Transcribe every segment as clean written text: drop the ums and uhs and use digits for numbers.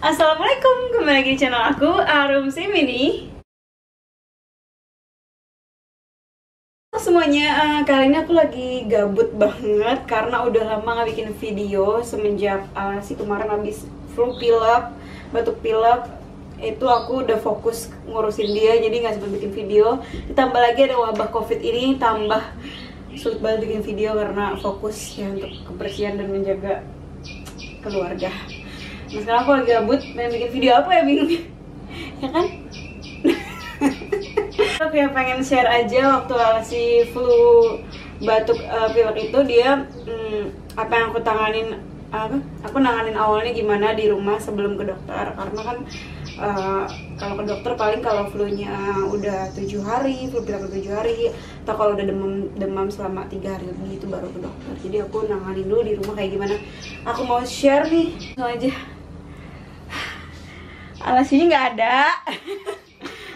Assalamualaikum, kembali lagi di channel aku, Arum Simini. Semuanya, kali ini aku lagi gabut banget karena udah lama gak bikin video semenjak si kemarin habis flu pilek, batuk pilek. Itu aku udah fokus ngurusin dia, jadi gak sempat bikin video. Ditambah lagi ada wabah covid ini, tambah sulit banget bikin video karena fokus ya untuk kebersihan dan menjaga keluarga. Nah sekarang aku lagi gabut, pengen bikin video apa ya, bingung ya kan? Aku yang pengen share aja waktu si flu batuk pilek itu dia apa yang aku tanganin, aku nanganin awalnya gimana di rumah sebelum ke dokter. Karena kan kalau ke dokter paling kalau flu-nya udah 7 hari, flu pilek 7 hari, atau kalau udah demam selama 3 hari lebih itu baru ke dokter. Jadi aku nanganin dulu di rumah kayak gimana. Aku mau share nih, langsung aja. Alasinya nggak ada.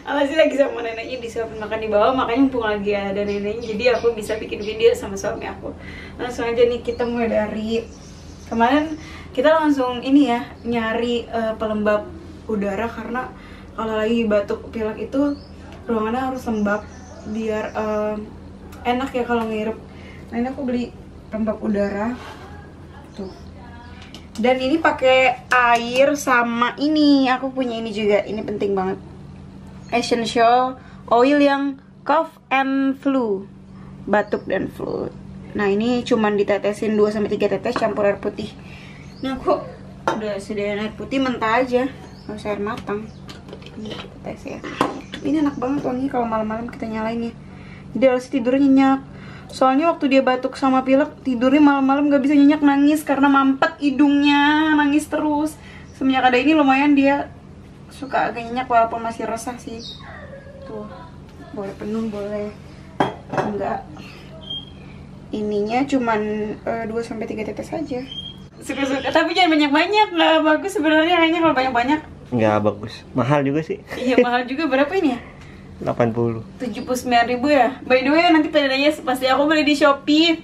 Alasi lagi sama neneknya disuapin makan di bawah, makanya mumpung lagi ada neneknya, jadi aku bisa bikin video sama suami aku. Langsung aja nih, kita mulai dari kemarin kita langsung ini ya, nyari pelembab udara, karena kalau lagi batuk pilek itu ruangannya harus lembab biar enak ya kalau ngirup. Nah ini aku beli pelembab udara tuh, dan ini pakai air sama ini aku punya ini juga, ini penting banget, essential oil yang cough and flu, batuk dan flu. Nah ini cuman ditetesin 2-3 tetes campur air putih. Nah aku udah sediain air putih mentah aja, nggak usah air matang. Ini tetes ya. Ini enak banget wangi kalau malam-malam kita nyalain ya. Jadi harus tidurnya nyenyak. Soalnya waktu dia batuk sama pilek, tidurnya malam-malam nggak bisa nyenyak, nangis karena mampet hidungnya, nangis terus. Semenjak ada ini lumayan dia suka agak nyenyak walaupun masih resah sih. Tuh, boleh penuh boleh enggak. Ininya cuman 2-3 tetes aja. Suka-suka, tapi jangan banyak-banyak, nggak bagus sebenarnya kayaknya kalau banyak-banyak. Nggak bagus, mahal juga sih. Iya mahal juga, berapa ini ya? 80. 79.000 ya. By the way nanti pedanya pasti aku beli di Shopee.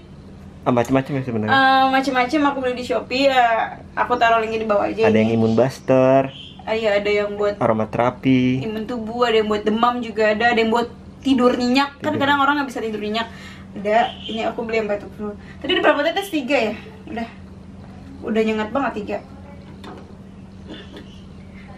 Macam-macam ya sebenarnya. Macam-macam aku beli di Shopee ya. Aku taruh linknya di bawah aja. Ada yang imun buster. Iya, ada yang buat aromaterapi, imun tubuh, ada yang buat demam juga ada yang buat tidur nyenyak. Kan kadang orang nggak bisa tidur nyenyak. Ada, ini aku beli yang batuk flu. Tadi udah berapa tetes? 3 ya? Udah nyengat banget 3.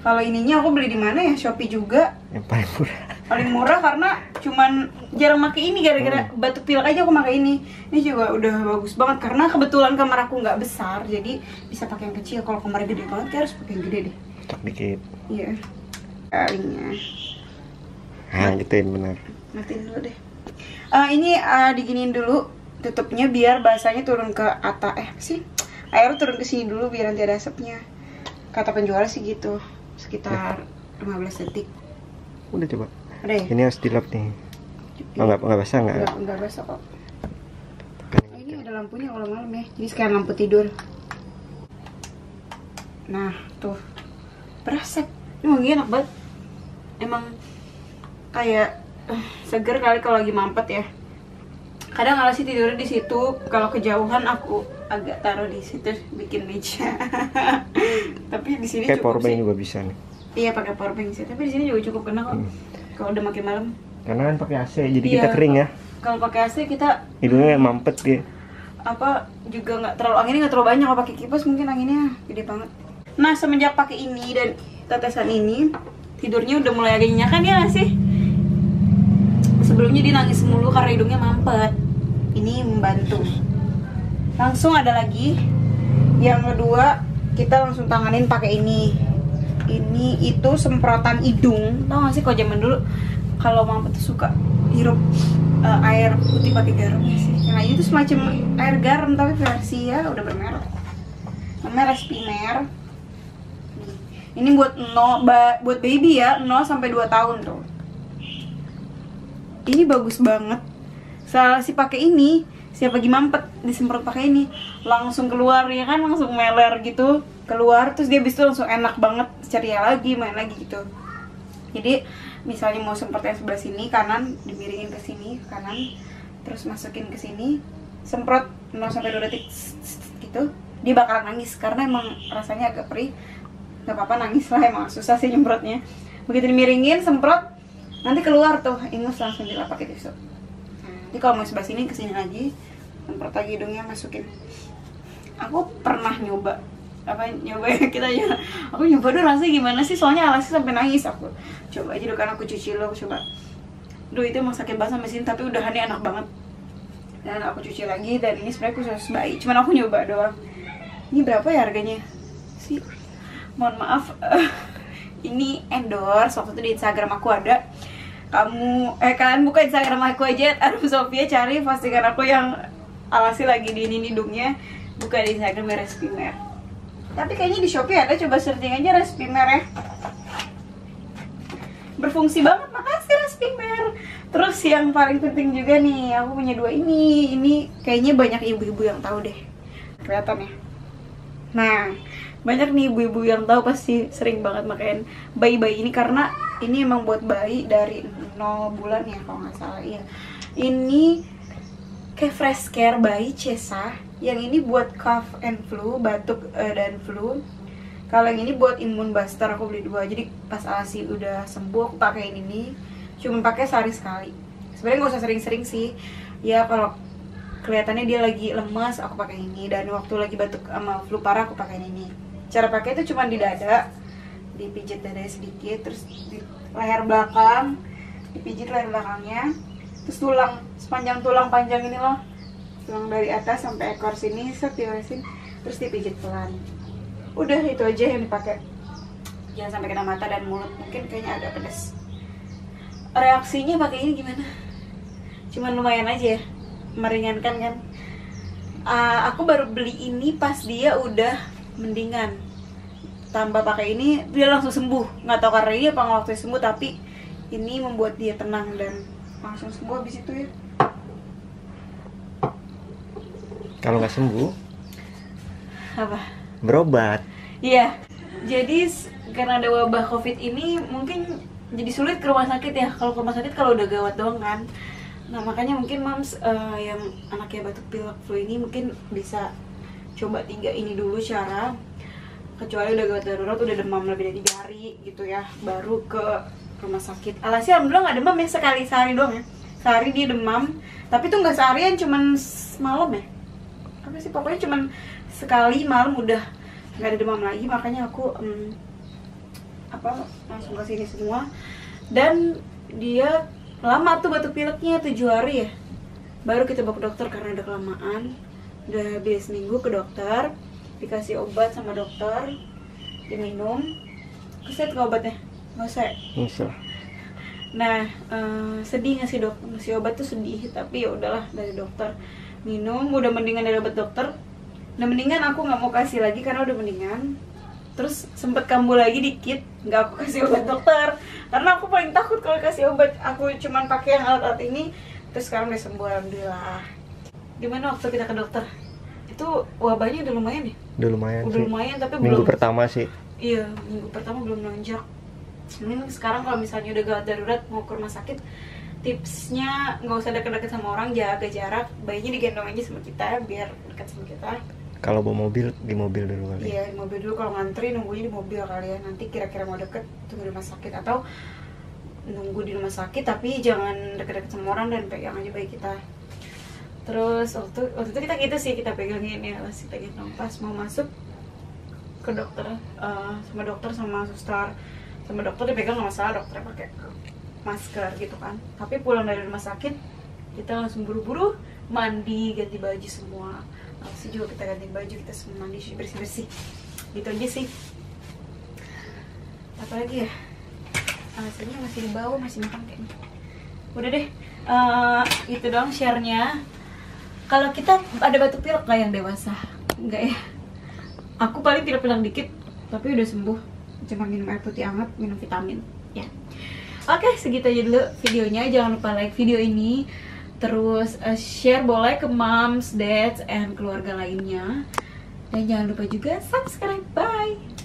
Kalau ininya aku beli di mana ya? Shopee juga. Yang paling murah. Paling murah karena cuman jarang pakai ini, gara-gara batuk pilek aja aku pakai ini. Ini juga udah bagus banget karena kebetulan kamar aku nggak besar, jadi bisa pakai yang kecil. Kalau kamar gede banget harus pakai yang gede deh. Cok dikit. Iya. Kalinya. Nah, gituin bener. Matiin dulu deh. Ini diginiin dulu tutupnya biar basahnya turun ke atas. Air turun ke sini dulu biar nanti ada asapnya. Kata penjual sih gitu. Sekitar 15 detik. Udah coba. Udah ya? Ini harus dilap nih. Oh, nggak basah nggak? Nggak basah kok. Ini ada lampunya kalau malam ya. Jadi sekarang lampu tidur. Nah tuh, berasa. Ini wangi enak banget. Emang kayak seger kali kalau lagi mampet ya. Kadang Alasi tidurnya di situ. Kalau kejauhan aku agak taruh di situ bikin meja. Tapi di sini kayak cukup powerbank sih. juga bisa nih. Iya pakai powerbank sih. Tapi di sini juga cukup kena kok. Kalau udah makin malam. Karena kan pakai AC, jadi kita kering ya. Kalau pakai AC kita hidungnya mampet dia. Apa juga nggak terlalu, anginnya nggak terlalu banyak. Kalau pakai kipas mungkin anginnya gede banget. Nah semenjak pakai ini dan tetesan ini, tidurnya udah mulai agak nyenyak kan ya nggak sih? Sebelumnya dia nangis mulu karena hidungnya mampet. Ini membantu. Langsung ada lagi yang kedua, kita langsung tanganin pakai ini. Ini itu semprotan hidung. Tau gak sih kalau zaman dulu kalau mampet tuh suka hirup air putih pakai garam sih. Nah ini tuh semacam air garam tapi versi ya udah bermerek. Namanya Respimer. Ini buat baby ya, 0 sampai 2 tahun tuh. Ini bagus banget. Salah sih pakai ini. Siapa lagi mampet disemprot pakai ini, langsung keluar ya kan, langsung meler gitu keluar, terus dia habis itu langsung enak banget, ceria lagi, main lagi gitu. Jadi misalnya mau semprot yang sebelah sini kanan, dimiringin ke sini kanan, terus masukin ke sini, semprot 0 sampai 2 detik gitu, dia bakalan nangis karena emang rasanya agak perih. nggak apa-apa, nangis lah, emang susah sih nyemprotnya. Begitu dimiringin semprot nanti keluar tuh ingus, langsung dilap pakai tisu. Jadi kalau mau sebelah sini kesini lagi, semprot lagi hidungnya, masukin. Aku pernah nyoba kita ya, aku nyoba dulu rasanya gimana sih, soalnya alasnya sampai nangis. Aku coba aja dulu, kan aku cuci lo, aku coba. Duh, itu emang sakit banget sampai sini, tapi udahannya enak banget. Dan aku cuci lagi, dan ini sebenarnya khusus bayi, cuman aku nyoba doang. Ini berapa ya harganya sih? Mohon maaf. Ini endorse, waktu itu di Instagram aku ada. Kalian buka Instagram aku aja, Arum Sofia, cari postingan aku yang alasnya lagi di hidungnya, buka di Instagram Respimer. Tapi kayaknya di Shopee ada, coba searching aja Respimer ya. Berfungsi banget, makasih Respimer. Terus yang paling penting juga nih, aku punya 2 ini. Ini kayaknya banyak ibu-ibu yang tahu deh. Kelihatan ya? Nah, banyak nih ibu-ibu yang tahu, pasti sering banget makain bayi-bayi ini, karena ini emang buat bayi dari 0 bulan ya kalau nggak salah. Iya. Ini kayak fresh care bayi Cesa. Yang ini buat cough and flu, batuk dan flu. Kalau yang ini buat imun booster, aku beli 2. Jadi pas ASI udah sembuh, aku pakai ini. Cuma pakai sehari sekali. Sebenarnya nggak usah sering-sering sih. Ya kalau kelihatannya dia lagi lemas, aku pakai ini. Dan waktu lagi batuk sama flu parah, aku pakai ini. Cara pakai itu cuma di dada, dipijit dadanya sedikit, terus di leher belakang, dipijit leher belakangnya, terus tulang, sepanjang tulang panjang ini loh, tulang dari atas sampai ekor sini, set diolesin, terus dipijit pelan. Udah, itu aja yang dipakai. Jangan sampai kena mata dan mulut, mungkin kayaknya agak pedas. Reaksinya pakai ini gimana? Cuman lumayan aja ya, meringankan kan. Aku baru beli ini pas dia udah mendingan. Tambah pakai ini, dia langsung sembuh. Nggak tahu karena ini apa nggak waktu sembuh, tapi ini membuat dia tenang dan langsung sembuh habis itu ya. Kalau nggak sembuh, Apa? berobat. Iya. Jadi karena ada wabah COVID ini, mungkin jadi sulit ke rumah sakit ya. Kalau ke rumah sakit kalau udah gawat doang kan. Nah makanya mungkin moms yang anaknya batuk pilek flu ini mungkin bisa coba 3 ini dulu cara. Kecuali udah gawat darurat, udah demam lebih dari 3 hari gitu ya, baru ke rumah sakit. Alhasil alhamdulillah nggak demam ya, sehari doang ya. Sehari dia demam, tapi tuh nggak seharian, cuman malam ya. Apa sih, pokoknya cuman sekali malam udah nggak ada demam lagi. Makanya aku langsung ke sini semua. Dan dia lama tuh batuk pileknya, 7 hari ya. Baru kita bawa ke dokter karena udah kelamaan. Udah habis seminggu ke dokter, dikasih obat sama dokter, diminum. Keset ke obatnya? Nggak usah. Bisa. Nah, sedih ngasih obat tuh sedih, tapi ya udahlah dari dokter. Minum, udah mendingan dari obat dokter. Udah mendingan, aku nggak mau kasih lagi karena udah mendingan. Terus sempet kambuh lagi dikit, nggak aku kasih obat dokter karena aku paling takut kalau kasih obat. Aku cuman pakai yang alat-alat ini. Terus sekarang udah sembuh alhamdulillah. Gimana waktu kita ke dokter? Itu wabahnya udah lumayan ya? Udah lumayan udah sih. Lumayan, tapi minggu belum. pertama sih. Iya, minggu pertama belum nonjak. Mungkin sekarang kalau misalnya udah gawat darurat mau ke rumah sakit, tipsnya nggak usah deket-deket sama orang, jaga jarak. Bayinya digendong aja sama kita biar dekat sama kita. Kalau bawa mobil, di mobil dulu kali. Iya, di mobil dulu. Kalau ngantri nunggunya di mobil kali ya. Nanti kira-kira mau deket tunggu di rumah sakit, atau nunggu di rumah sakit tapi jangan deket-deket sama orang dan pegang aja bayi kita. Terus waktu itu kita gitu sih, kita pegangin ya, masih kita gendong. Pas mau masuk ke dokter, sama dokter sama suster, sama dokter dipegang nggak masalah, dokternya pakai masker gitu kan. Tapi pulang dari rumah sakit kita langsung buru-buru mandi, ganti baju semua. Langsung juga kita ganti baju, kita semua mandi bersih-bersih. Gitu aja sih. Apalagi ya? Alasannya masih di bawah, masih makan kayaknya. Udah deh, itu doang share-nya. Kalau kita ada batuk pilek nggak yang dewasa? Enggak ya. Aku paling pilek-pilek dikit, tapi udah sembuh. Cuma minum air putih hangat, minum vitamin. Ya. Oke, segitu aja dulu videonya. Jangan lupa like video ini. Terus share boleh ke moms, dads, and keluarga lainnya. Dan jangan lupa juga subscribe. Bye!